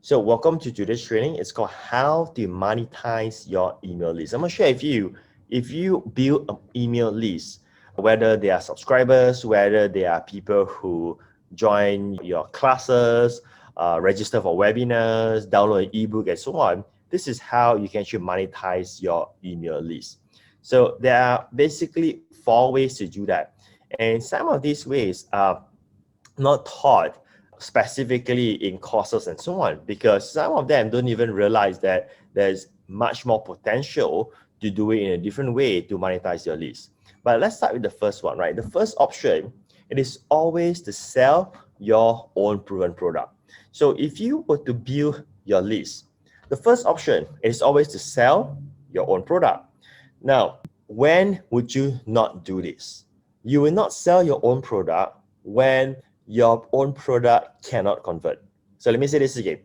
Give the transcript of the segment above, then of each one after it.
So welcome to today's training. It's called how to monetize your email list. I'm gonna share with you, if you build an email list, whether they are subscribers, whether they are people who join your classes, register for webinars, download an ebook and so on, this is how you can actually monetize your email list. So there are basically 4 ways to do that. And some of these ways are not taught specifically in courses and so on, because some of them don't even realize that there's much more potential to do it in a different way to monetize your list. But let's start with the first one, right? The first option, it is always to sell your own proven product. So if you were to build your list, the first option is always to sell your own product. Now, when would you not do this? You will not sell your own product when your own product cannot convert. So let me say this again.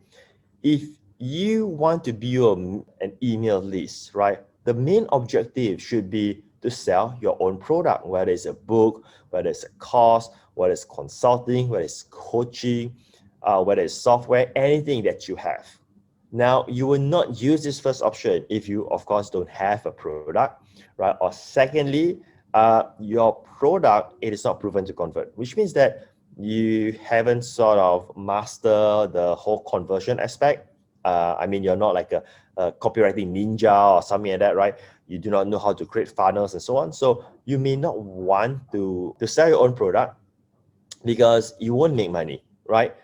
If you want to build an email list, right, the main objective should be to sell your own product, whether it's a book, whether it's a course, whether it's consulting, whether it's coaching, whether it's software, anything that you have. Now, you will not use this first option if you, of course, don't have a product, right? Or secondly, your product, it is not proven to convert, which means that you haven't sort of mastered the whole conversion aspect. I mean, you're not like a copywriting ninja or something like that, right? You do not know how to create funnels and so on. So you may not want to sell your own product because you won't make money, right?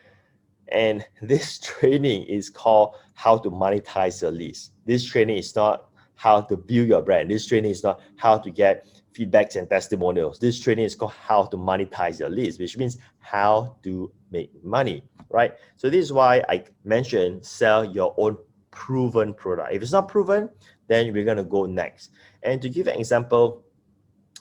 And this training is called how to monetize your list. This training is not how to build your brand. This training is not how to get feedbacks and testimonials. This training is called how to monetize your list, which means how to make money, right? So this is why I mentioned sell your own proven product. If it's not proven, then we're going to go next. And to give an example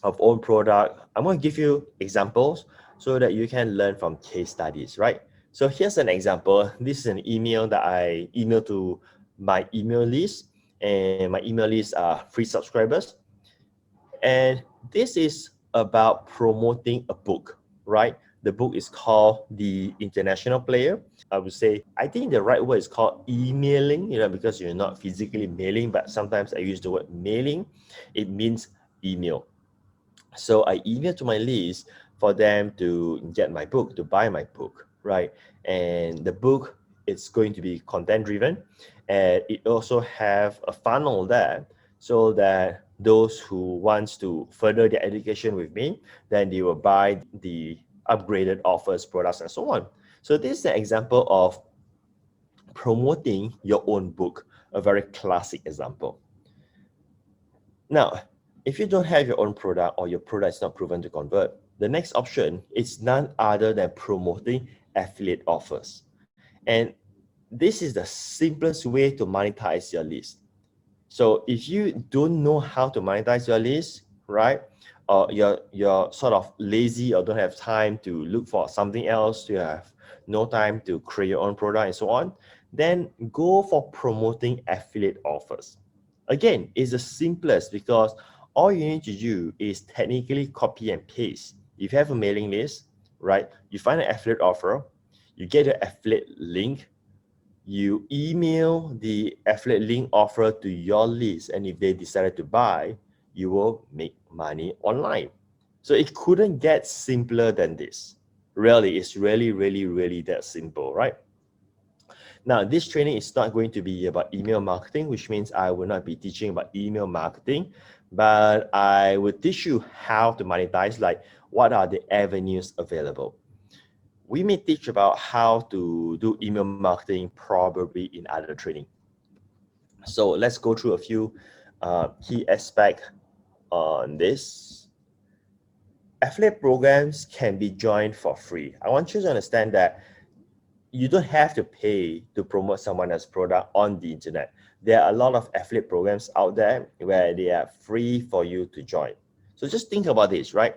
of own product, I'm going to give you examples so that you can learn from case studies, right? So here's an example. This is an email that I emailed to my email list, and my email list are free subscribers. And this is about promoting a book, right? The book is called The International Player. I would say, I think the right word is called emailing, because you're not physically mailing, but sometimes I use the word mailing. It means email. So I emailed to my list for them to get my book, to buy my book, right? And the book, it's going to be content driven, and it also have a funnel there so that those who wants to further their education with me, then they will buy the upgraded offers, products, and so on. So this is an example of promoting your own book, a very classic example. Now, if you don't have your own product or your product is not proven to convert, the next option is none other than promoting affiliate offers. And this is the simplest way to monetize your list. So if you don't know how to monetize your list, right, or you're sort of lazy or don't have time to look for something else, you have no time to create your own product and so on, then go for promoting affiliate offers. Again, it's the simplest because all you need to do is technically copy and paste. If you have a mailing list, right, you find an affiliate offer, you get an affiliate link, you email the affiliate link offer to your list, and if they decided to buy, you will make money online. So it couldn't get simpler than this. Really, it's really that simple, right? Now, this training is not going to be about email marketing, which means I will not be teaching about email marketing, but I will teach you how to monetize, like what are the avenues available. We may teach about how to do email marketing probably in other training. So let's go through a few key aspects on this. Affiliate programs can be joined for free. I want you to understand that you don't have to pay to promote someone else's product on the internet. There are a lot of affiliate programs out there where they are free for you to join. So just think about this, right?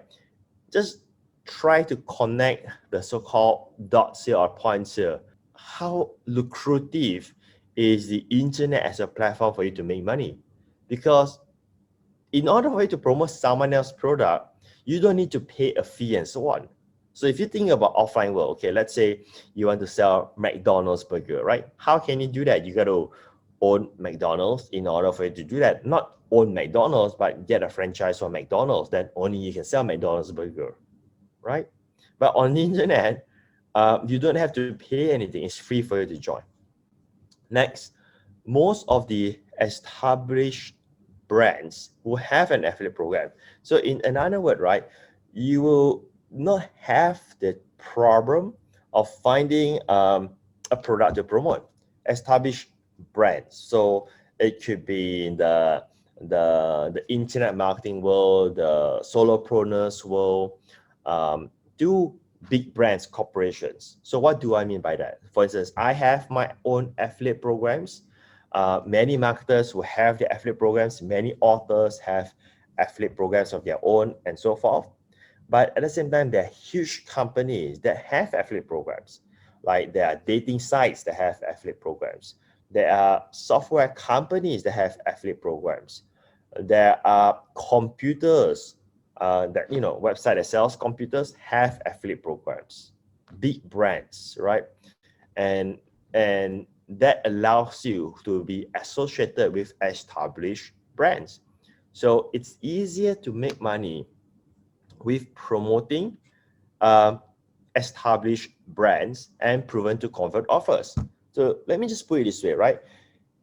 Just try to connect the so-called dots here or points here. How lucrative is the internet as a platform for you to make money? Because in order for you to promote someone else's product, you don't need to pay a fee and so on. So if you think about offline world, okay, let's say you want to sell McDonald's burger, right? How can you do that? You got to own McDonald's in order for you to do that. Not own McDonald's, but get a franchise from McDonald's. Then only you can sell McDonald's burger, right? But on the internet, you don't have to pay anything. It's free for you to join. Next, most of the established brands will have an affiliate program. So in another word, right, you will not have the problem of finding a product to promote. Established brands. So it could be in the internet marketing world, the solopreneurs world, do big brands, corporations. So what do I mean by that? For instance, I have my own affiliate programs. Many marketers will have their affiliate programs. Many authors have affiliate programs of their own and so forth. But at the same time, there are huge companies that have affiliate programs. Like there are dating sites that have affiliate programs. There are software companies that have affiliate programs. There are computers that, website that sells computers have affiliate programs. Big brands, right? And that allows you to be associated with established brands. So it's easier to make money with promoting established brands and proven to convert offers. So let me just put it this way, right?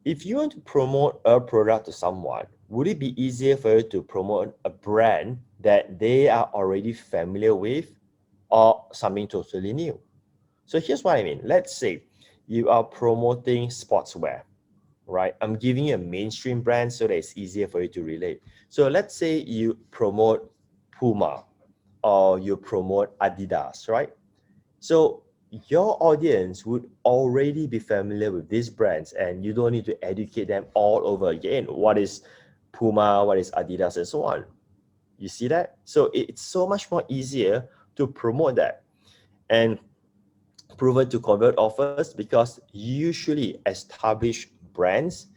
If you want to promote a product to someone, would it be easier for you to promote a brand that they are already familiar with or something totally new? So here's what I mean. Let's say you are promoting sportswear, right? I'm giving you a mainstream brand so that it's easier for you to relate. So let's say you promote Puma or you promote Adidas, right? So your audience would already be familiar with these brands and you don't need to educate them all over again. What is Puma, what is Adidas, and so on. You see that? So it's so much more easier to promote that and proven to convert offers because usually established brands,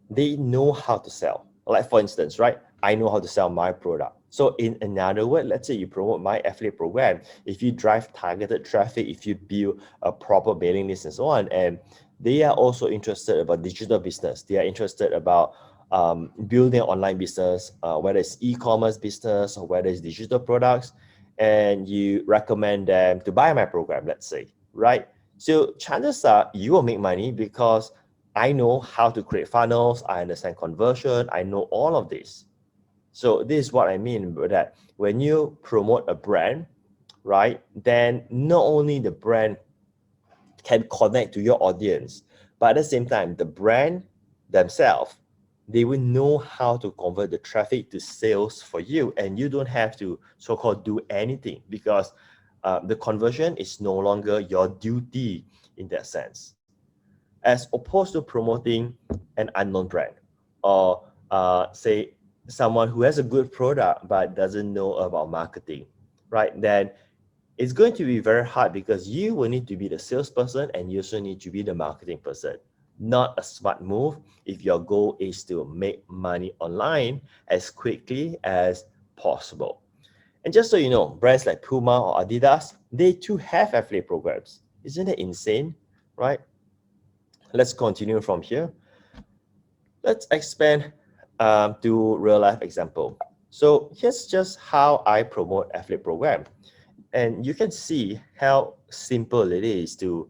they know how to sell. Like for instance, right? I know how to sell my product. So in another word, let's say you promote my affiliate program. If you drive targeted traffic, if you build a proper mailing list and so on, and they are also interested about digital business. They are interested about building an online business, whether it's e-commerce business or whether it's digital products, and you recommend them to buy my program, let's say, right? So chances are you will make money because I know how to create funnels, I understand conversion, I know all of this. So this is what I mean by that. When you promote a brand, right, then not only the brand can connect to your audience, but at the same time, the brand themselves, they will know how to convert the traffic to sales for you, and you don't have to so-called do anything because the conversion is no longer your duty in that sense, as opposed to promoting an unknown brand or say someone who has a good product but doesn't know about marketing, right? Then it's going to be very hard because you will need to be the salesperson and you also need to be the marketing person. Not a smart move if your goal is to make money online as quickly as possible. And just so you know, brands like Puma or Adidas, they too have affiliate programs. Isn't that insane, right? Let's continue from here. Let's expand to real life example. So here's just how I promote affiliate program. And you can see how simple it is to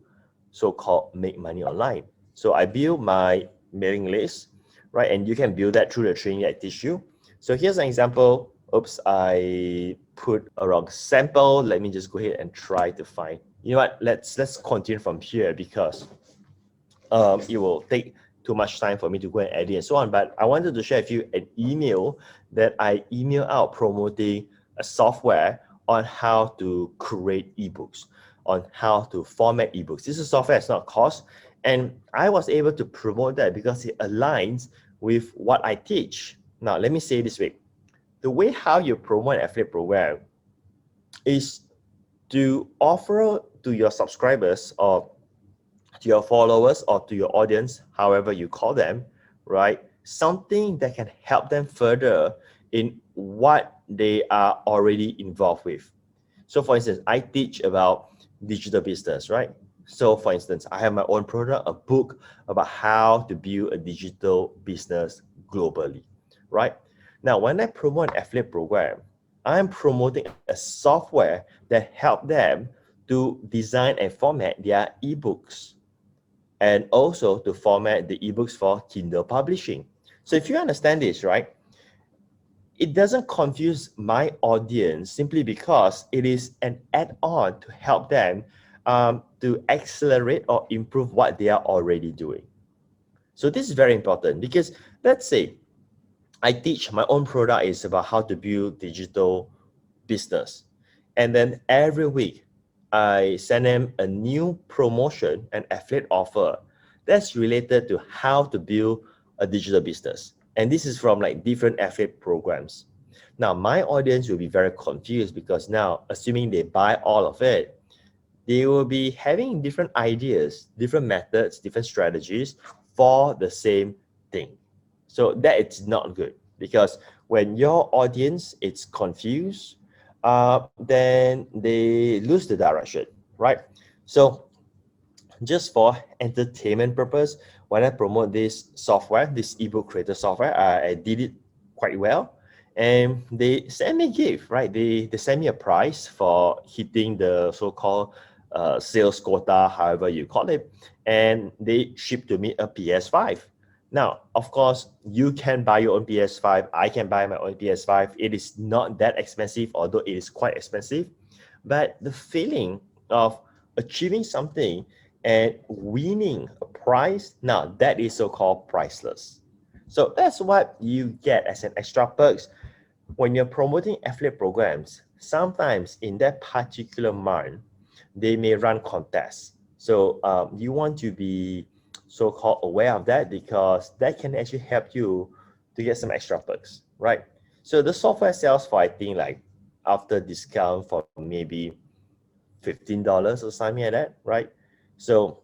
so-called make money online. So I build my mailing list, right? And you can build that through the training I teach you. So here's an example. Oops, I put a wrong sample. Let me just go ahead and try to find. You know what? Let's continue from here because it will take too much time for me to go and edit and so on. But I wanted to share with you an email that I email out promoting a software on how to create ebooks, on how to format ebooks. This is software, it's not cost. And I was able to promote that because it aligns with what I teach. Now, let me say it this way. The way how you promote an affiliate program is to offer to your subscribers or to your followers or to your audience, however you call them, right? Something that can help them further in what they are already involved with. So for instance, I teach about digital business, right? So for instance, I have my own product, a book about how to build a digital business globally, right? Now, when I promote an affiliate program, I'm promoting a software that help them to design and format their ebooks, and also to format the ebooks for Kindle publishing. So if you understand this, right, it doesn't confuse my audience simply because it is an add-on to help them to accelerate or improve what they are already doing. So this is very important because let's say I teach my own product is about how to build digital business. And then every week, I send them a new promotion, an affiliate offer that's related to how to build a digital business. And this is from like different affiliate programs. Now, my audience will be very confused because now, assuming they buy all of it, they will be having different ideas, different methods, different strategies for the same thing. So that it's not good because when your audience is confused, then they lose the direction, right? So just for entertainment purpose, when I promote this software, this ebook creator software, I did it quite well. And they send me a gift, right? They send me a prize for hitting the so-called sales quota, however you call it. And they ship to me a PS5. Now, of course, you can buy your own PS5. I can buy my own PS5. It is not that expensive, although it is quite expensive. But the feeling of achieving something and winning a prize, now that is so-called priceless. So that's what you get as an extra perks when you're promoting affiliate programs. Sometimes in that particular month, they may run contests. So you want to be so-called aware of that because that can actually help you to get some extra perks, right? So the software sells for, I think, like after discount for maybe $15 or something like that, right? So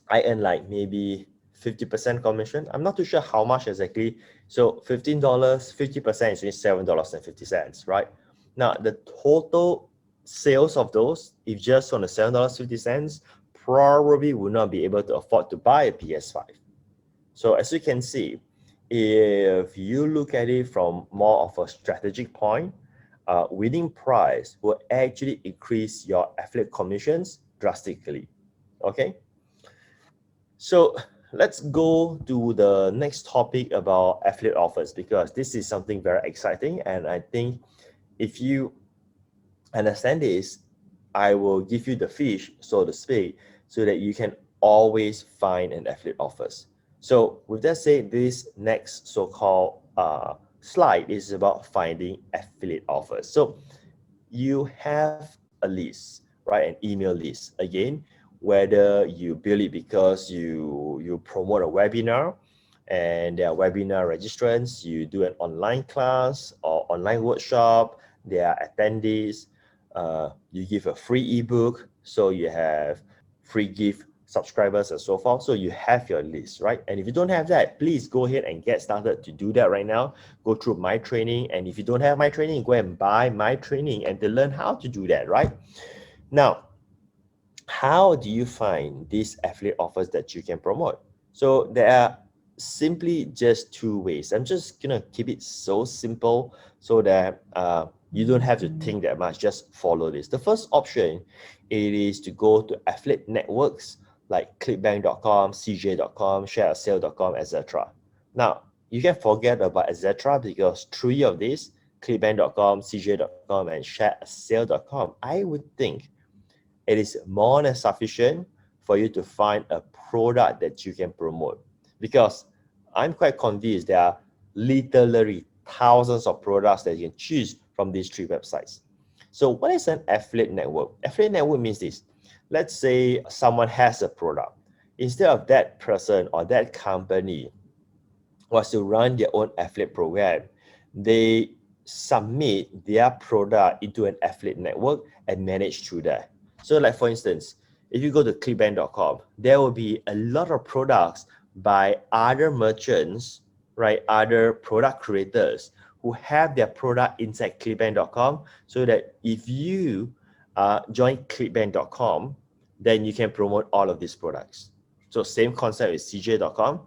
I earn like maybe 50% commission. I'm not too sure how much exactly. So $15, 50% is only $7.50, right? Now the total sales of those, if just on the $7.50, probably will not be able to afford to buy a PS5. So as you can see, if you look at it from more of a strategic point, winning price will actually increase your affiliate commissions drastically. Okay. So let's go to the next topic about affiliate offers because this is something very exciting. And I think if you understand this, I will give you the fish, so to speak, so that you can always find an affiliate offers. So with that said, this next so-called slide is about finding affiliate offers. So you have a list, right? An email list. Again, whether you build it because you promote a webinar and there are webinar registrants, you do an online class or online workshop, there are attendees, you give a free ebook, so you have free gift subscribers and so forth. So you have your list, right? And if you don't have that, please go ahead and get started to do that right now. Go through my training. And if you don't have my training, go and buy my training and to learn how to do that, right? Now, how do you find these affiliate offers that you can promote? So there are simply just two ways. I'm just gonna keep it so simple so that you don't have to think that much. Just follow this. The first option, it is to go to affiliate networks like clickbank.com, cj.com, shareasale.com, etc. Now you can forget about etc. because three of these, clickbank.com, cj.com, and shareasale.com, I would think it is more than sufficient for you to find a product that you can promote. Because I'm quite convinced there are literally thousands of products that you can choose from these three websites. So what is an affiliate network? Affiliate network means this. Let's say someone has a product. Instead of that person or that company was to run their own affiliate program, they submit their product into an affiliate network and manage through that. So like for instance, if you go to clickbank.com, there will be a lot of products by other merchants, right? Other product creators who have their product inside clickbank.com, so that if you join clickbank.com, then you can promote all of these products. So same concept with cj.com.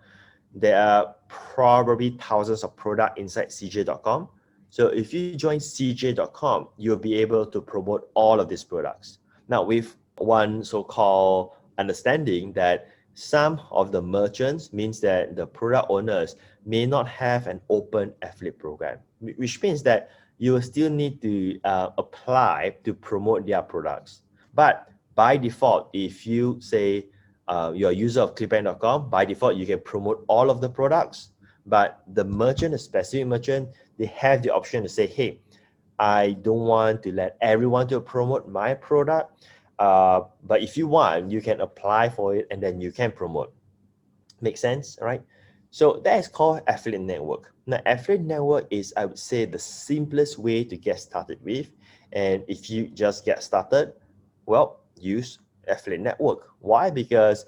There are probably thousands of products inside cj.com. So if you join cj.com, you'll be able to promote all of these products. Now, with one so-called understanding that some of the merchants means that the product owners may not have an open affiliate program, which means that you will still need to apply to promote their products. But by default, if you say you're a user of clickbank.com, by default, you can promote all of the products. But the merchant, a specific merchant, they have the option to say, hey, I don't want to let everyone to promote my product. But if you want, you can apply for it and then you can promote. Make sense, right? So that is called affiliate network. Now, affiliate network is, I would say, the simplest way to get started with. And if you just get started, well, use affiliate network. Why? Because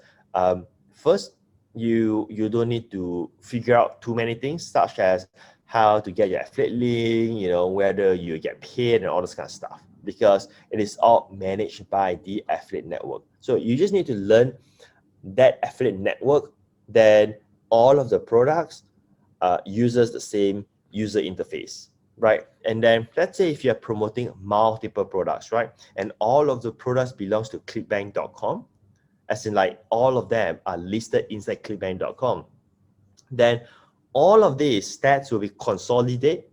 first, you don't need to figure out too many things, such as how to get your affiliate link, whether you get paid and all this kind of stuff, because it is all managed by the affiliate network. So you just need to learn that affiliate network. Then all of the products uses the same user interface, right? And then let's say if you're promoting multiple products, right? And all of the products belongs to clickbank.com, as in like all of them are listed inside clickbank.com. Then all of these stats will be consolidated,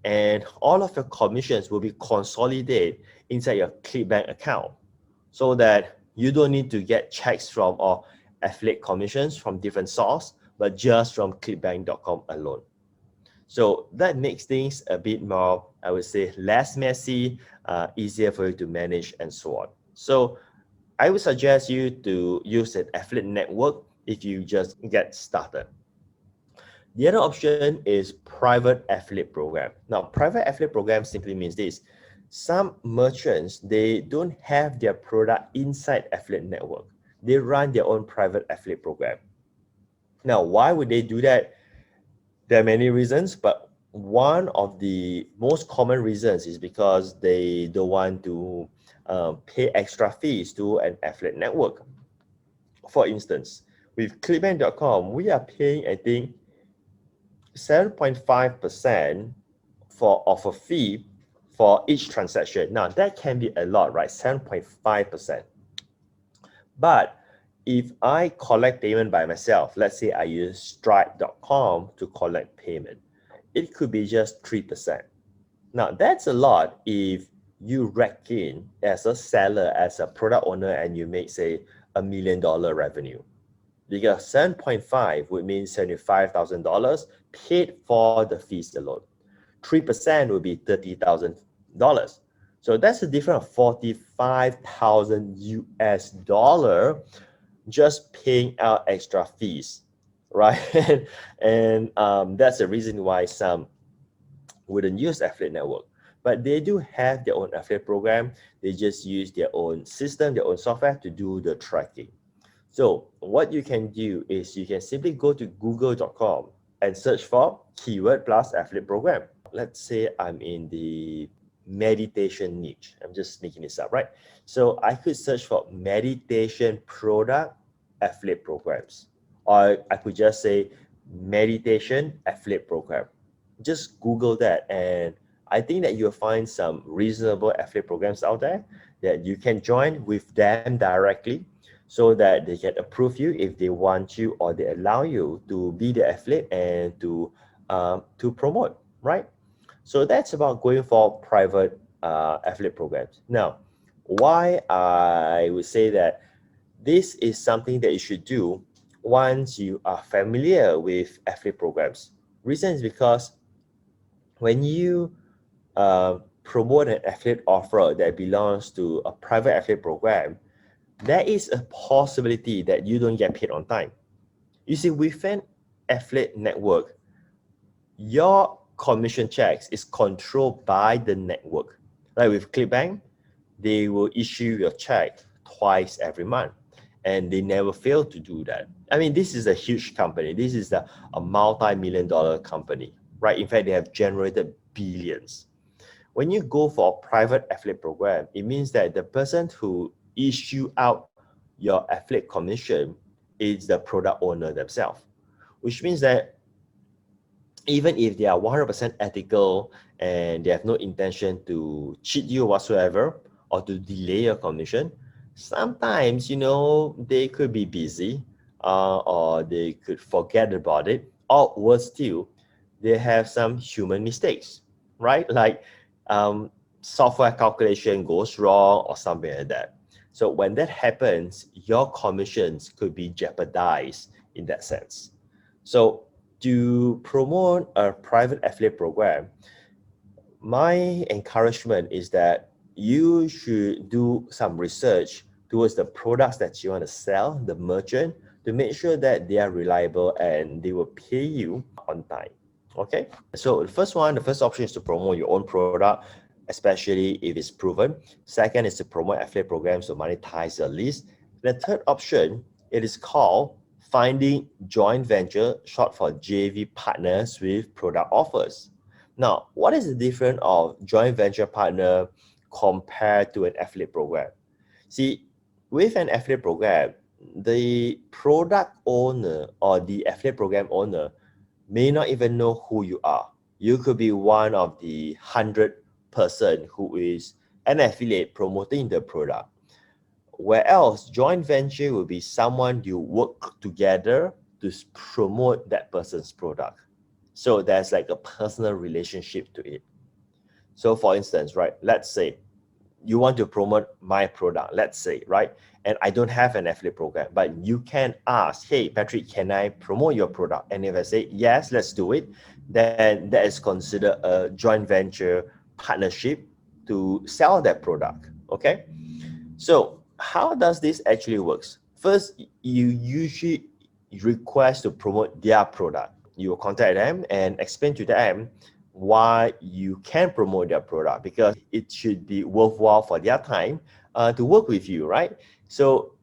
and all of your commissions will be consolidated inside your ClickBank account, so that you don't need to get checks from or affiliate commissions from different sources, but just from clickbank.com alone. So that makes things a bit more, I would say, less messy, easier for you to manage, and so on. So I would suggest you to use an affiliate network if you just get started. The other option is private affiliate program. Now, private affiliate program simply means this. Some merchants, they don't have their product inside affiliate network. They run their own private affiliate program. Now, why would they do that? There are many reasons, but one of the most common reasons is because they don't want to pay extra fees to an affiliate network. For instance, with clickbank.com, we are paying, I think, 7.5% of a fee for each transaction. Now, that can be a lot, right? 7.5%. But if I collect payment by myself, let's say I use stripe.com to collect payment, it could be just 3%. Now, that's a lot if you rack in as a seller, as a product owner, and you make, say, $1 million revenue. Because 7.5 would mean $75,000 paid for the fees alone. 3% would be $30,000. So that's a difference of 45,000 US dollar just paying out extra fees, right? and that's the reason why some wouldn't use affiliate network. But they do have their own affiliate program. They just use their own system, their own software to do the tracking. So what you can do is you can simply go to google.com and search for keyword plus affiliate program. Let's say I'm in the meditation niche. I'm just making this up, right? So I could search for meditation product affiliate programs, or I could just say meditation affiliate program. Just Google that, and I think that you'll find some reasonable affiliate programs out there that you can join with them directly, so that they can approve you if they want you, or they allow you to be the affiliate and to promote, right? So that's about going for private affiliate programs. Now, why I would say that this is something that you should do once you are familiar with affiliate programs. Reason is because when you promote an affiliate offer that belongs to a private affiliate program, there is a possibility that you don't get paid on time. You see, with an affiliate network, your commission checks is controlled by the network. Like with ClickBank, they will issue your check twice every month, and they never fail to do that. I mean, this is a huge company. This is a multi-million-dollar company. right? In fact, they have generated billions. When you go for a private affiliate program, it means that the person who issue out your affiliate commission is the product owner themselves, which means that even if they are 100% ethical and they have no intention to cheat you whatsoever or to delay your commission, sometimes, they could be busy or they could forget about it, or worse still, they have some human mistakes, right? Like software calculation goes wrong or something like that. So when that happens, your commissions could be jeopardized in that sense. So to promote a private affiliate program, my encouragement is that you should do some research towards the products that you want to sell, the merchant, to make sure that they are reliable and they will pay you on time. Okay, so the first option is to promote your own product, especially if it's proven. Second is to promote affiliate programs to monetize your list. The third option, it is called finding joint venture, short for JV partners with product offers. Now, what is the difference of joint venture partner compared to an affiliate program? See, with an affiliate program, the product owner or the affiliate program owner may not even know who you are. You could be one of the 100 person who is an affiliate promoting the product. Where else, joint venture will be someone you work together to promote that person's product. So there's like a personal relationship to it. So for instance, right, let's say you want to promote my product, let's say, right? And I don't have an affiliate program, but you can ask, hey, Patrick, can I promote your product? And if I say, yes, let's do it, then that is considered a joint venture partnership to sell that product, okay? So how does this actually works? First, you usually request to promote their product. You will contact them and explain to them why you can promote their product, because it should be worthwhile for their time to work with you, right? So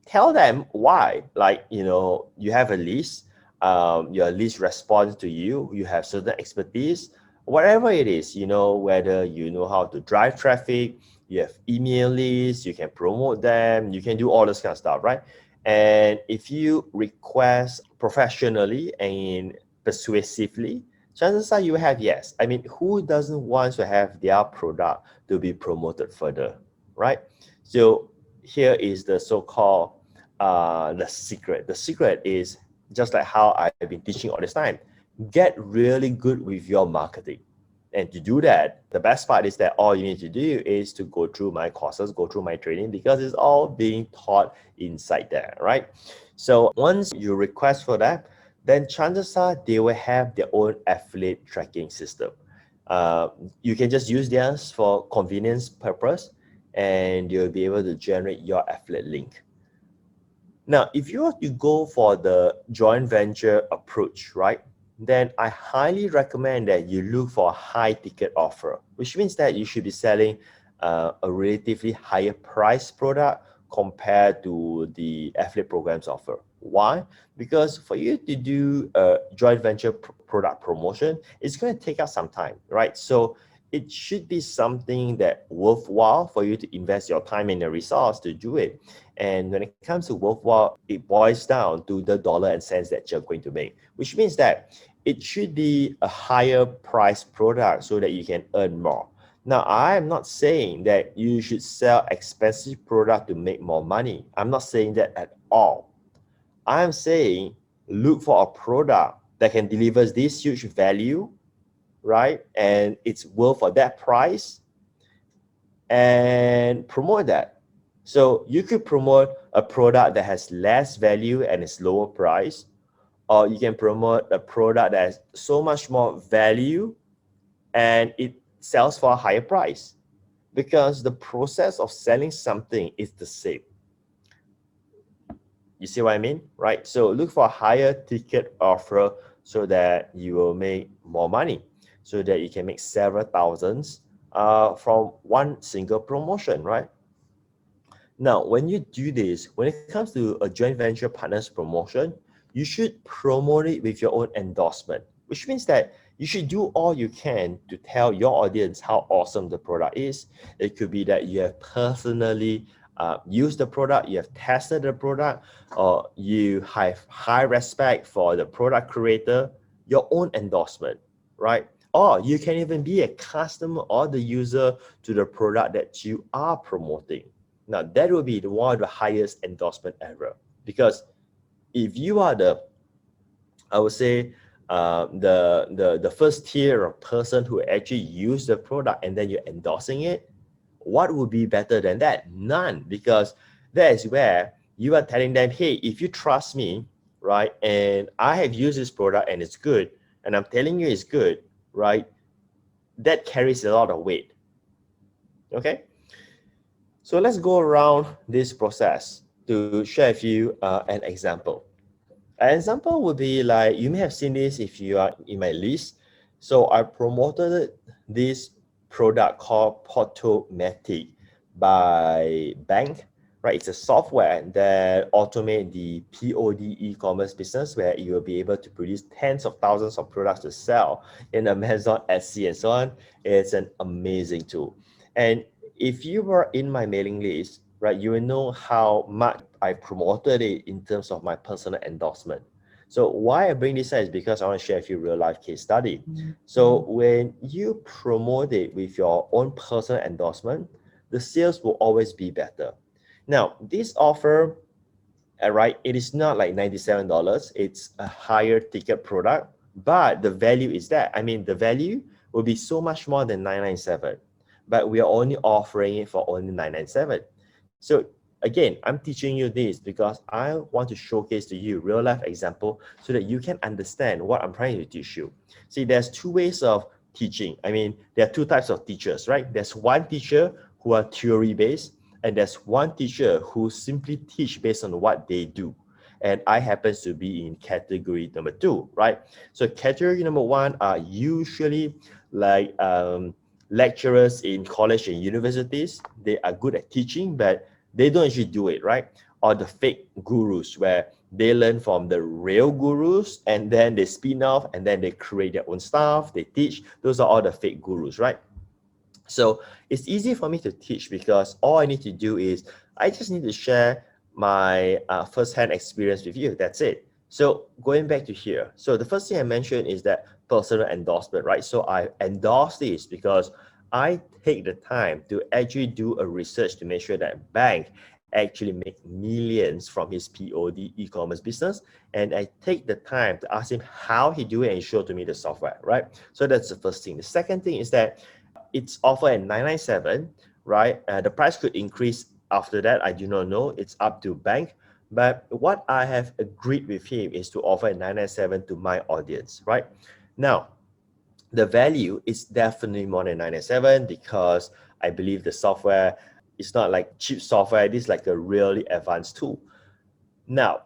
tell them why. Like, you have a list, your list responds to you, you have certain expertise, whatever it is, whether you know how to drive traffic, you have email lists, you can promote them, you can do all this kind of stuff, right? And if you request professionally and persuasively, chances are you have yes. I mean, who doesn't want to have their product to be promoted further, right? So here is the so-called the secret. The secret is just like how I've been teaching all this time. Get really good with your marketing. And to do that, the best part is that all you need to do is to go through my courses, go through my training, because it's all being taught inside there, right? So once you request for that, then chances are they will have their own affiliate tracking system. You can just use theirs for convenience purpose, and you'll be able to generate your affiliate link. Now, if you were to go for the joint venture approach, right, then I highly recommend that you look for a high ticket offer, which means that you should be selling a relatively higher price product compared to the affiliate programs offer. Why? Because for you to do a joint venture product promotion, it's going to take us some time, right? So it should be something that worthwhile for you to invest your time and your resource to do it. And when it comes to worthwhile, it boils down to the dollar and cents that you're going to make, which means that it should be a higher price product so that you can earn more. Now, I am not saying that you should sell expensive product to make more money. I'm not saying that at all. I'm saying look for a product that can deliver this huge value, right? And it's worth for that price, and promote that. So you could promote a product that has less value and is lower price, or you can promote a product that has so much more value and it sells for a higher price, because the process of selling something is the same. You see what I mean, right? So look for a higher ticket offer so that you will make more money, so that you can make several thousands from one single promotion, right? Now, when you do this, when it comes to a joint venture partners promotion, you should promote it with your own endorsement, which means that you should do all you can to tell your audience how awesome the product is. It could be that you have personally used the product, you have tested the product, or you have high respect for the product creator, your own endorsement, right? Or you can even be a customer or the user to the product that you are promoting. Now, that will be one of the highest endorsement ever. Because if you are I would say, the first tier of person who actually use the product and then you're endorsing it, what would be better than that? None, because that is where you are telling them, hey, if you trust me, right, and I have used this product and it's good, and I'm telling you it's good, right, that carries a lot of weight. Okay, so let's go around this process to share with you an example. An example would be like, you may have seen this if you are in my list. So I promoted this product called Portomatic by Bank, right? It's a software that automate the POD e-commerce business where you will be able to produce tens of thousands of products to sell in Amazon, Etsy, and so on. It's an amazing tool. And if you were in my mailing list, right, you will know how much I promoted it in terms of my personal endorsement. So why I bring this up is because I want to share a few real life case study. So when you promote it with your own personal endorsement, the sales will always be better. Now, this offer, right, it is not like $97. It's a higher ticket product, but the value is that. I mean, the value will be so much more than $997, but we are only offering it for only $997. So again, I'm teaching you this because I want to showcase to you real life example so that you can understand what I'm trying to teach you. See, there's two ways of teaching. I mean, there are two types of teachers, right? There's one teacher who are theory based, and there's one teacher who simply teach based on what they do. And I happen to be in category number two, right? So category number one are usually like lecturers in college and universities. They are good at teaching, but they don't actually do it, right? Or the fake gurus where they learn from the real gurus and then they spin off and then they create their own stuff, they teach. Those are all the fake gurus, right? So it's easy for me to teach because all I need to do is I just need to share my first-hand experience with you. That's it. So going back to here. So the first thing I mentioned is that personal endorsement, right? So I endorse this because I take the time to actually do a research to make sure that bank actually make millions from his POD e-commerce business. And I take the time to ask him how he do it and show to me the software, right? So that's the first thing. The second thing is that it's offered at $997, right? The price could increase after that. I do not know. It's up to bank. But what I have agreed with him is to offer at $997 to my audience, right? Now, the value is definitely more than $997 because I believe the software is not like cheap software. It is like a really advanced tool. Now,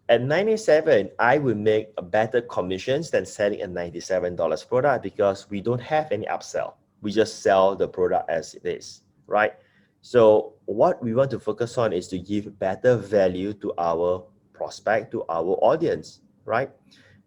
at $97, I will make a better commissions than selling a $97 product because we don't have any upsell. We just sell the product as it is, right? So what we want to focus on is to give better value to our prospect, to our audience, right?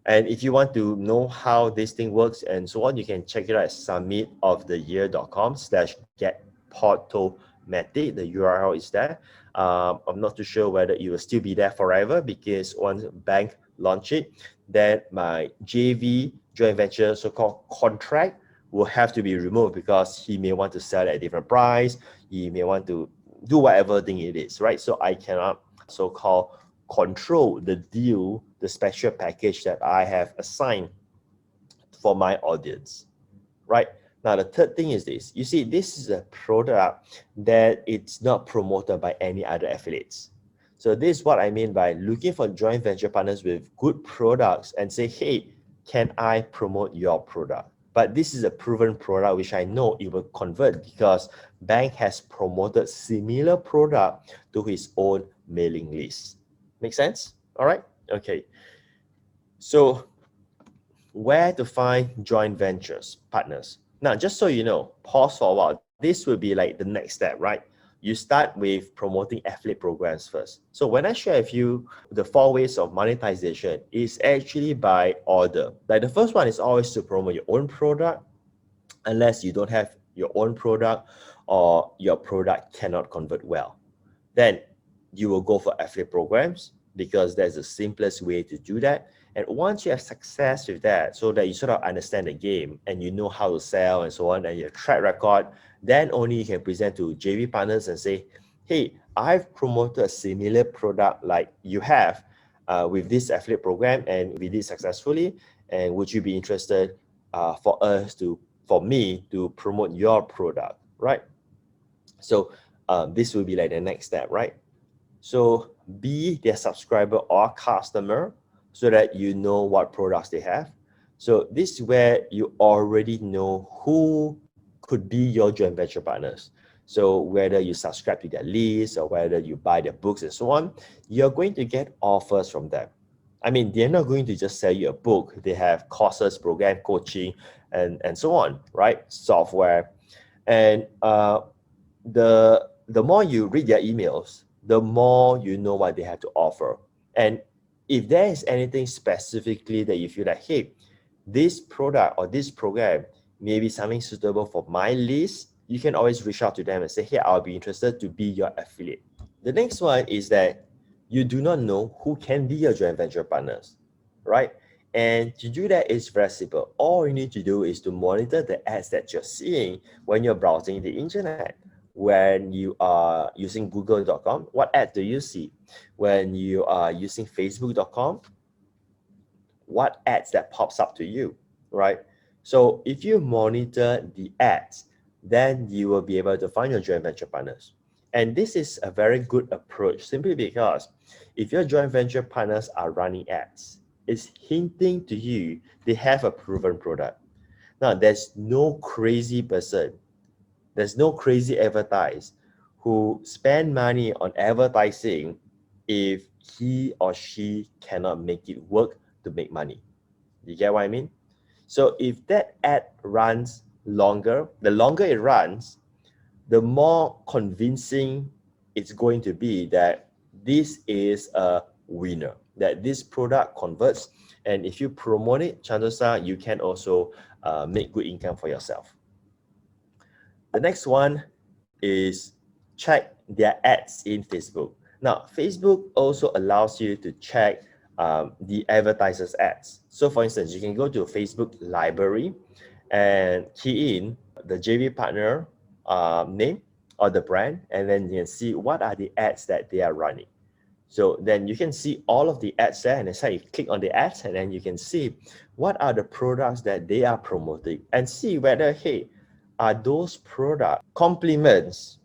And if you want to know how this thing works and so on, you can check it out at summitoftheyear.com/getportomatic. The URL is there. I'm not too sure whether it will still be there forever because once bank launch it, then my JV joint venture so-called contract will have to be removed because he may want to sell at a different price. He may want to do whatever thing it is, right? So I cannot so-called control the deal, the special package that I have assigned for my audience, right? Now, the third thing is this. You see, this is a product that it's not promoted by any other affiliates. So this is what I mean by looking for joint venture partners with good products and say, hey, can I promote your product? But this is a proven product, which I know it will convert because bank has promoted similar product to his own mailing list. Make sense? All right. Okay. So where to find joint ventures partners? Now, just so you know, pause for a while. This will be like the next step, right? you start with promoting affiliate programs first. So when I share with you the 4 ways of monetization, is actually by order. Like the first one is always to promote your own product, unless you don't have your own product or your product cannot convert well. Then you will go for affiliate programs because that's the simplest way to do that. And once you have success with that, so that you sort of understand the game and you know how to sell and so on, and your track record, then only you can present to JV partners and say, hey, I've promoted a similar product like you have with this affiliate program, and we did successfully. And would you be interested for me to promote your product, right? So this will be like the next step, right? So be their subscriber or customer so that you know what products they have. So this is where you already know who could be your joint venture partners. So whether you subscribe to their list or whether you buy their books and so on, you're going to get offers from them. I mean, they're not going to just sell you a book. They have courses, program, coaching, and so on, right? Software. And the more you read their emails, the more you know what they have to offer. And if there is anything specifically that you feel like, hey, this product or this program may be something suitable for my list, you can always reach out to them and say, hey, I'll be interested to be your affiliate. The next one is that you do not know who can be your joint venture partners, right? And to do that is very simple. All you need to do is to monitor the ads that you're seeing when you're browsing the internet. When you are using google.com, what ad do you see? When you are using facebook.com, what ads that pops up to you, right? So if you monitor the ads, then you will be able to find your joint venture partners. And this is a very good approach simply because if your joint venture partners are running ads, it's hinting to you they have a proven product. Now, there's no crazy person, there's no crazy advertise who spend money on advertising if he or she cannot make it work to make money. You get what I mean? So if that ad runs longer, the longer it runs, the more convincing it's going to be that this is a winner, that this product converts. And if you promote it, chances are you can also make good income for yourself. The next one is check their ads in Facebook. Now, Facebook also allows you to check the advertisers' ads. So for instance, you can go to a Facebook library and key in the JV partner name or the brand, and then you can see what are the ads that they are running. So then you can see all of the ads there, and then you click on the ads, and then you can see what are the products that they are promoting and see whether, hey, are those products complements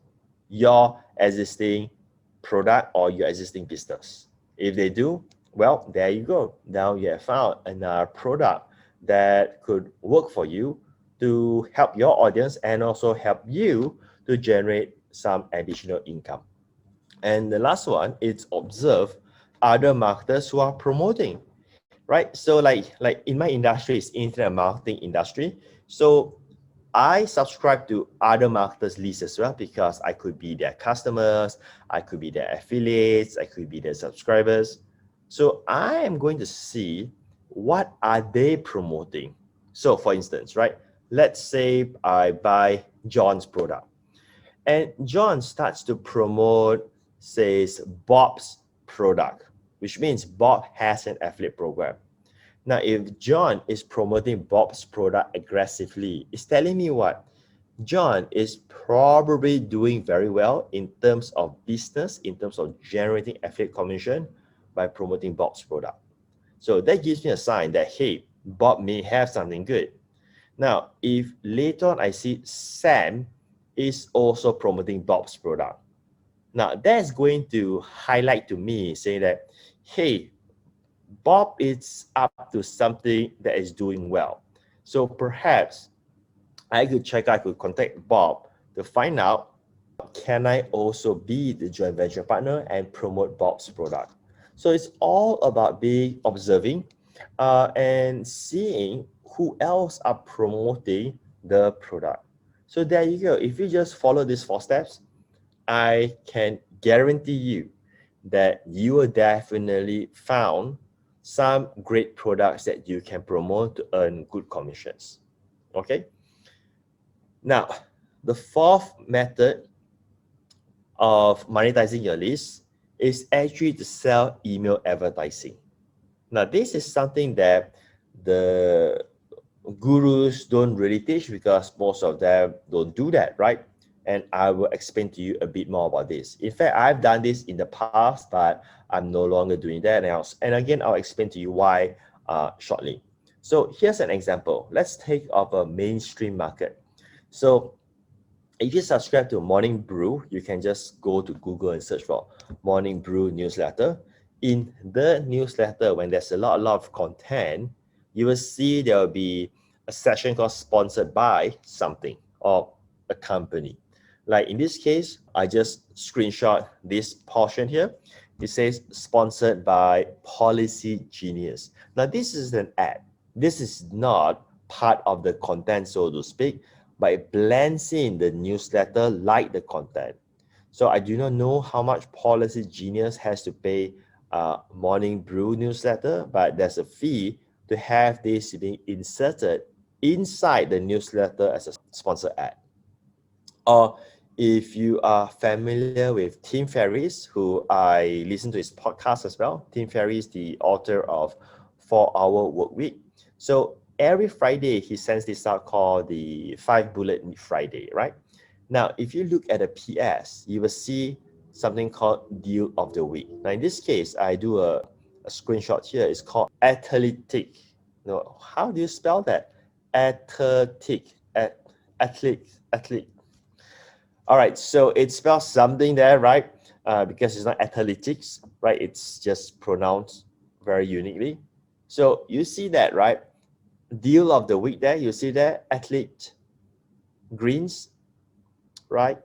your existing product or your existing business? If they do, well, there you go. Now you have found another product that could work for you to help your audience and also help you to generate some additional income. And the last one is observe other marketers who are promoting, right? So like in my industry, it's internet marketing industry. So I subscribe to other marketers' lists as well because I could be their customers, I could be their affiliates, I could be their subscribers. So I am going to see what are they promoting. So for instance, right? Let's say I buy John's product and John starts to promote, says Bob's product, which means Bob has an affiliate program. Now, if John is promoting Bob's product aggressively, it's telling me what? John is probably doing very well in terms of business, in terms of generating affiliate commission by promoting Bob's product. So that gives me a sign that, hey, Bob may have something good. Now, if later on I see Sam is also promoting Bob's product, now that's going to highlight to me saying that, hey, Bob is up to something that is doing well. So perhaps I could contact Bob to find out, can I also be the joint venture partner and promote Bob's product? So it's all about being observing and seeing who else are promoting the product. So there you go. If you just follow these 4 steps, I can guarantee you that you will definitely found some great products that you can promote to earn good commissions. Okay. Now, the fourth method of monetizing your list is actually to sell email advertising. Now, this is something that the gurus don't really teach because most of them don't do that, right? And I will explain to you a bit more about this. In fact, I've done this in the past, but I'm no longer doing that. And again, I'll explain to you why shortly. So here's an example. Let's take of a mainstream market. So if you subscribe to Morning Brew, you can just go to Google and search for Morning Brew newsletter. In the newsletter, when there's a lot of content, you will see there will be a section called sponsored by something or a company. Like in this case, I just screenshot this portion here. It says sponsored by Policy Genius. Now this is an ad. This is not part of the content, so to speak, but it blends in the newsletter like the content. So I do not know how much Policy Genius has to pay Morning Brew newsletter, but there's a fee to have this being inserted inside the newsletter as a sponsored ad. Or if you are familiar with Tim Ferriss, who I listen to his podcast as well. Tim Ferriss, the author of 4-Hour Workweek. So every Friday, he sends this out called the 5-Bullet Friday, right? Now, if you look at the PS, you will see something called Deal of the Week. Now, in this case, I do a screenshot here. It's called athletic. No, how do you spell that? Athletic. Athlete. All right, so it spells something there, right? Because it's not athletics, right? It's just pronounced very uniquely. So you see that, right? Deal of the week there, you see that athlete greens, right?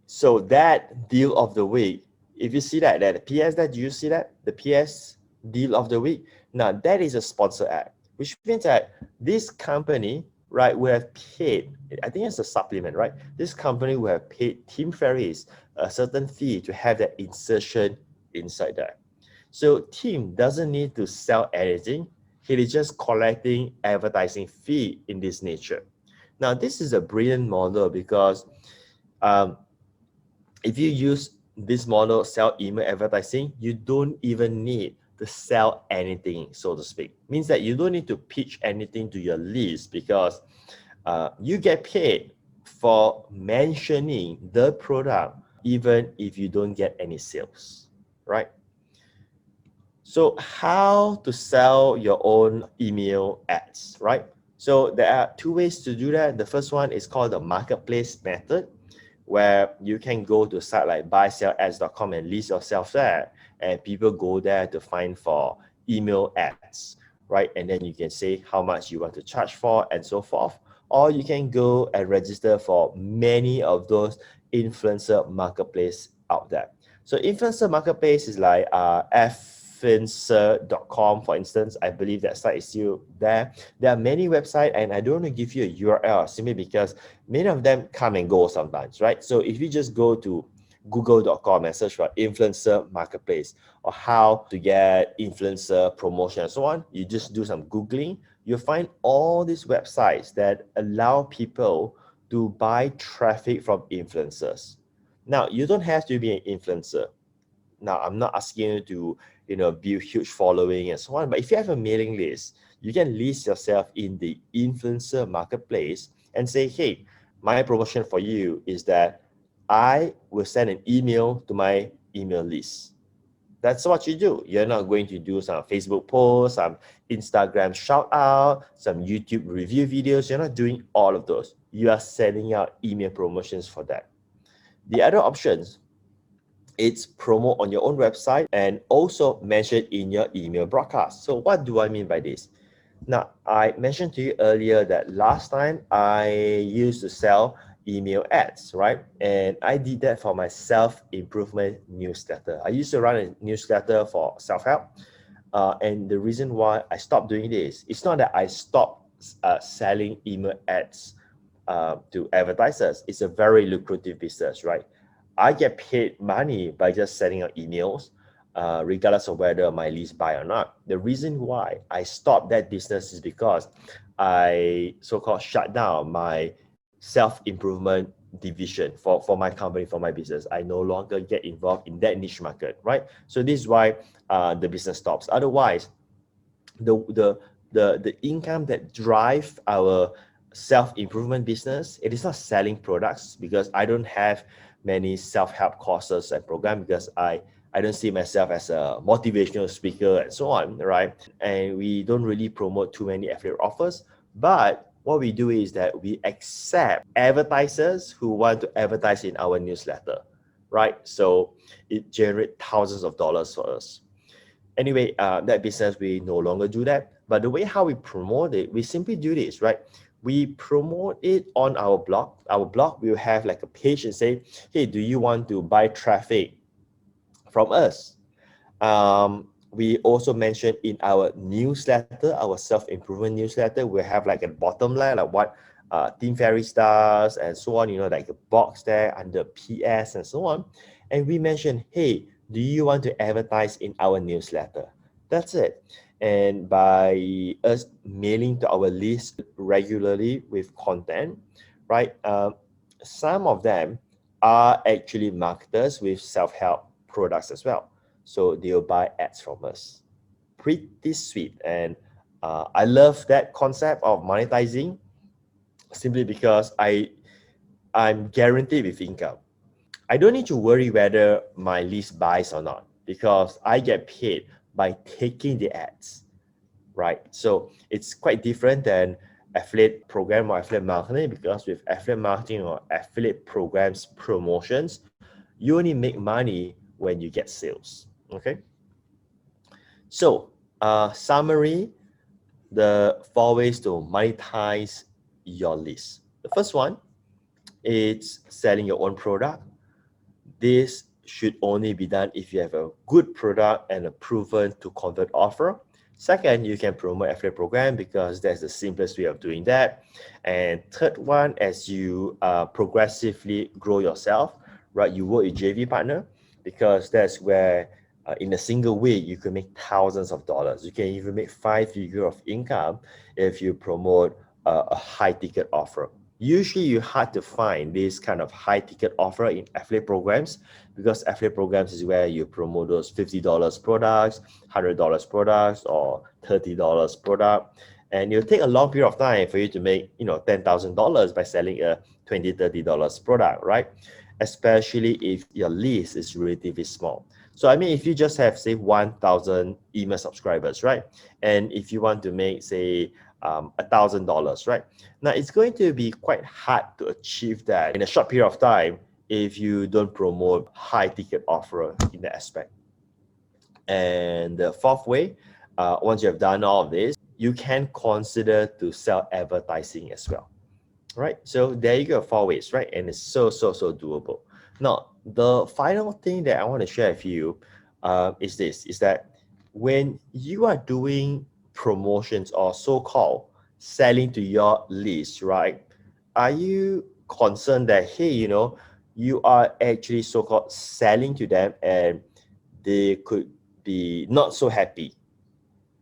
So that deal of the week, if you see that the PS there, do you see that? The PS deal of the week. Now that is a sponsor ad, which means that this company, right, will have paid, I think it's a supplement, right? This company will have paid Tim Ferriss a certain fee to have that insertion inside there. So Tim doesn't need to sell anything. He is just collecting advertising fee in this nature. Now, this is a brilliant model because if you use this model, sell email advertising, you don't even need to sell anything, so to speak. Means that you don't need to pitch anything to your list because you get paid for mentioning the product even if you don't get any sales, right? So how to sell your own email ads, right? So there are two ways to do that. The first one is called the marketplace method, where you can go to a site like buyselads.com and list yourself there, and people go there to find for email ads, right? And then you can say how much you want to charge for and so forth. Or you can go and register for many of those influencer marketplace out there. So influencer marketplace is like influencer.com, for instance. I believe that site is still there. There are many websites, and I don't want to give you a URL simply because many of them come and go sometimes, right? So if you just go to google.com and search for influencer marketplace or how to get influencer promotion and so on, you just do some Googling, you'll find all these websites that allow people to buy traffic from influencers. Now, you don't have to be an influencer. Now, I'm not asking you to, build huge following and so on, but if you have a mailing list, you can list yourself in the influencer marketplace and say, hey, my promotion for you is that I will send an email to my email list. That's what you do. You're not going to do some Facebook posts, some Instagram shout out, some YouTube review videos. You're not doing all of those. You are sending out email promotions for that. The other options, it's promo on your own website and also mention in your email broadcast. So what do I mean by this? Now, I mentioned to you earlier that last time I used to sell email ads, right? And I did that for my self-improvement newsletter. I used to run a newsletter for self-help. And the reason why I stopped doing this, it's not that I stopped selling email ads to advertisers. It's a very lucrative business, right? I get paid money by just sending out emails, regardless of whether my leads buy or not. The reason why I stopped that business is because I so-called shut down my self-improvement division for my company, for my business. I no longer get involved in that niche market, right? So this is why the business stops. Otherwise, the income that drive our self-improvement business, it is not selling products, because I don't have many self-help courses and program, because I don't see myself as a motivational speaker and so on, right? And we don't really promote too many affiliate offers. But what we do is that we accept advertisers who want to advertise in our newsletter, right? So it generates thousands of dollars for us. Anyway, that business, we no longer do that. But the way how we promote it, we simply do this, right? We promote it on our blog. Our blog will have like a page and say, hey, do you want to buy traffic from us? We also mentioned in our newsletter, our self-improvement newsletter, we have like a bottom line, like what Team Ferry does and so on, like a box there under PS and so on. And we mentioned, hey, do you want to advertise in our newsletter? That's it. And by us mailing to our list regularly with content, right? Some of them are actually marketers with self-help products as well. So they'll buy ads from us. Pretty sweet. And I love that concept of monetizing, simply because I'm guaranteed with income. I don't need to worry whether my list buys or not, because I get paid by taking the ads, right? So it's quite different than affiliate program or affiliate marketing, because with affiliate marketing or affiliate programs promotions, you only make money when you get sales, okay? So summary, the 4 ways to monetize your list. The first one is selling your own product. This should only be done if you have a good product and a proven to convert offer. Second, you can promote affiliate program, because that's the simplest way of doing that. And third one, as you progressively grow yourself, right, you work with JV partner, because that's where in a single week you can make thousands of dollars. You can even make 5 figures of income if you promote a high ticket offer. Usually you hard to find this kind of high ticket offer in affiliate programs, because affiliate programs is where you promote those $50 products, $100 products, or $30 product. And it'll take a long period of time for you to make, $10,000 by selling a $20, $30 product, right? Especially if your list is relatively small. So I mean, if you just have, say, 1,000 email subscribers, right? And if you want to make, say, $1,000, right? Now, it's going to be quite hard to achieve that in a short period of time if you don't promote high ticket offer in that aspect. And the fourth way, once you have done all of this, you can consider to sell advertising as well, right? So there you go, 4 ways, right? And it's so doable. Now, the final thing that I want to share with you is that when you are doing promotions or so-called selling to your list, right? Are you concerned that, hey, you are actually so-called selling to them and they could be not so happy,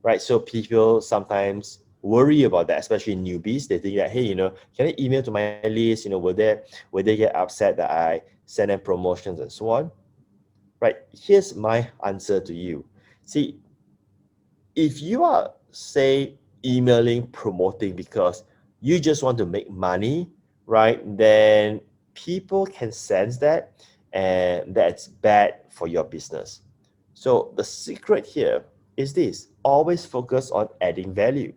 right? So people sometimes worry about that, especially newbies. They think that, hey, can I email to my list? Will they get upset that I send them promotions and so on? Right? Here's my answer to you. See, if you are, say, emailing, promoting because you just want to make money, right? Then people can sense that, and that's bad for your business. So the secret here is this: always focus on adding value.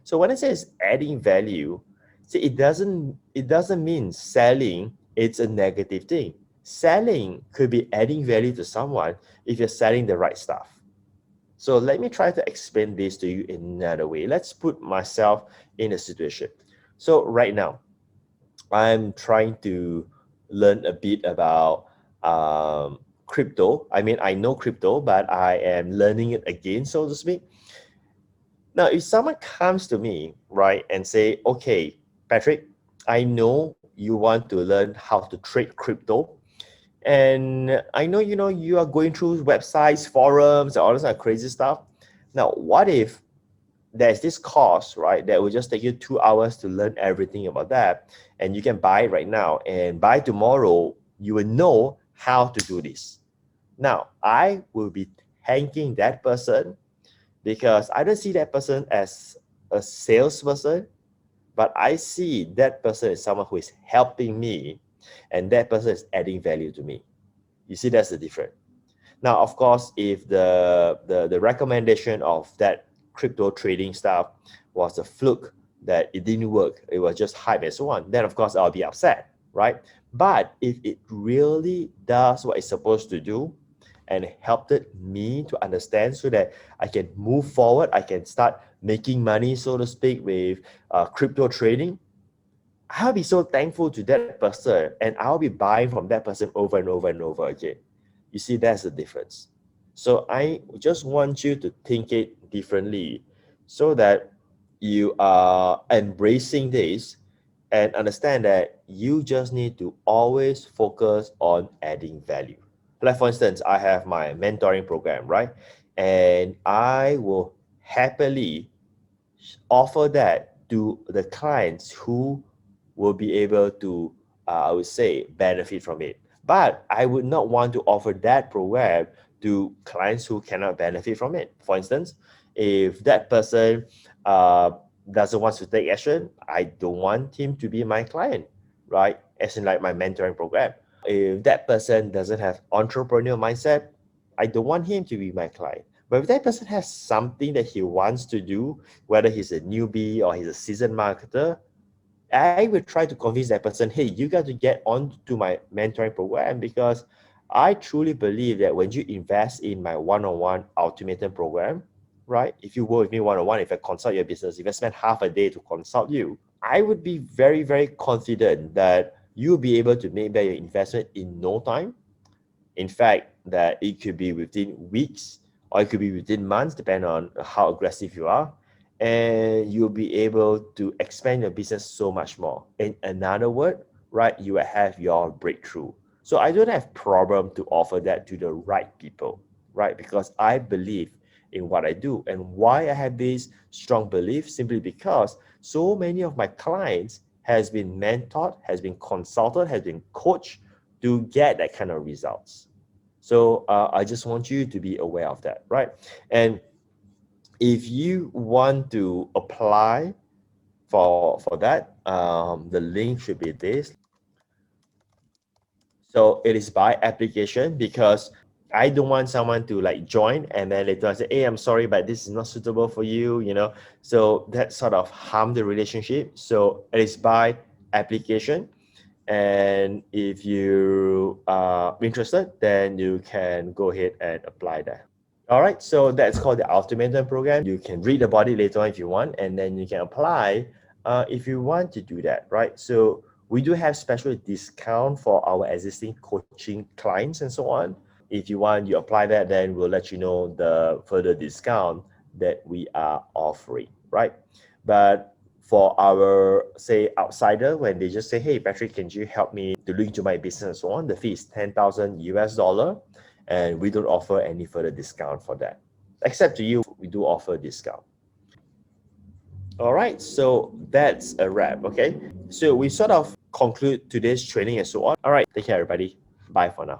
So when I say it's adding value, see, it doesn't mean selling it's a negative thing. Selling could be adding value to someone if you're selling the right stuff. So let me try to explain this to you in another way. Let's put myself in a situation. So right now, I'm trying to learn a bit about crypto. I mean, I know crypto, but I am learning it again, so to speak. Now, if someone comes to me, right, and say, okay, Patrick, I know you want to learn how to trade crypto, And I know, you are going through websites, forums, and all this kind of crazy stuff. Now, what if there's this course, right, that will just take you 2 hours to learn everything about that, and you can buy it right now, and by tomorrow, you will know how to do this. Now, I will be thanking that person because I don't see that person as a salesperson, but I see that person as someone who is helping me, and that person is adding value to me. You see, that's the difference. Now, of course, if the recommendation of that crypto trading stuff was a fluke, that it didn't work, it was just hype and so on, then of course I'll be upset, right? But if it really does what it's supposed to do and helped me to understand so that I can move forward, I can start making money, so to speak, with crypto trading, I'll be so thankful to that person, and I'll be buying from that person over and over and over again. You see, that's the difference. So I just want you to think it differently so that you are embracing this and understand that you just need to always focus on adding value. Like, for instance, I have my mentoring program, right? And I will happily offer that to the clients who will be able to, I would say, benefit from it. But I would not want to offer that program to clients who cannot benefit from it. For instance, if that person uh, doesn't want to take action, I don't want him to be my client, right? As in like my mentoring program. If that person doesn't have entrepreneurial mindset, I don't want him to be my client. But if that person has something that he wants to do, whether he's a newbie or he's a seasoned marketer, I will try to convince that person, hey, you got to get on to my mentoring program, because I truly believe that when you invest in my one-on-one ultimatum program, right? If you work with me one-on-one, if I consult your business, if I spend half a day to consult you, I would be very, very confident that you'll be able to make back your investment in no time. In fact, that it could be within weeks or it could be within months, depending on how aggressive you are. And you'll be able to expand your business so much more. In another word, right, you will have your breakthrough. So I don't have problem to offer that to the right people, right? Because I believe in what I do. And why I have this strong belief, simply because so many of my clients has been mentored, has been consulted, has been coached to get that kind of results. So I just want you to be aware of that, right? And if you want to apply for that, the link should be this. So it is by application, because I don't want someone to like join and then later on say, hey, I'm sorry, but this is not suitable for you. So that sort of harm the relationship. So it is by application. And if you are interested, then you can go ahead and apply that. All right, so that's called the Ultimatum program. You can read about it later on if you want, and then you can apply if you want to do that, right? So we do have special discount for our existing coaching clients and so on. If you want, you apply that, then we'll let you know the further discount that we are offering, right? But for our, say, outsider, when they just say, hey, Patrick, can you help me to look into my business and so on, the fee is 10,000 US dollar, and we don't offer any further discount for that. Except to you, we do offer discount. All right, so that's a wrap, okay? So we sort of conclude today's training and so on. All right, take care, everybody. Bye for now.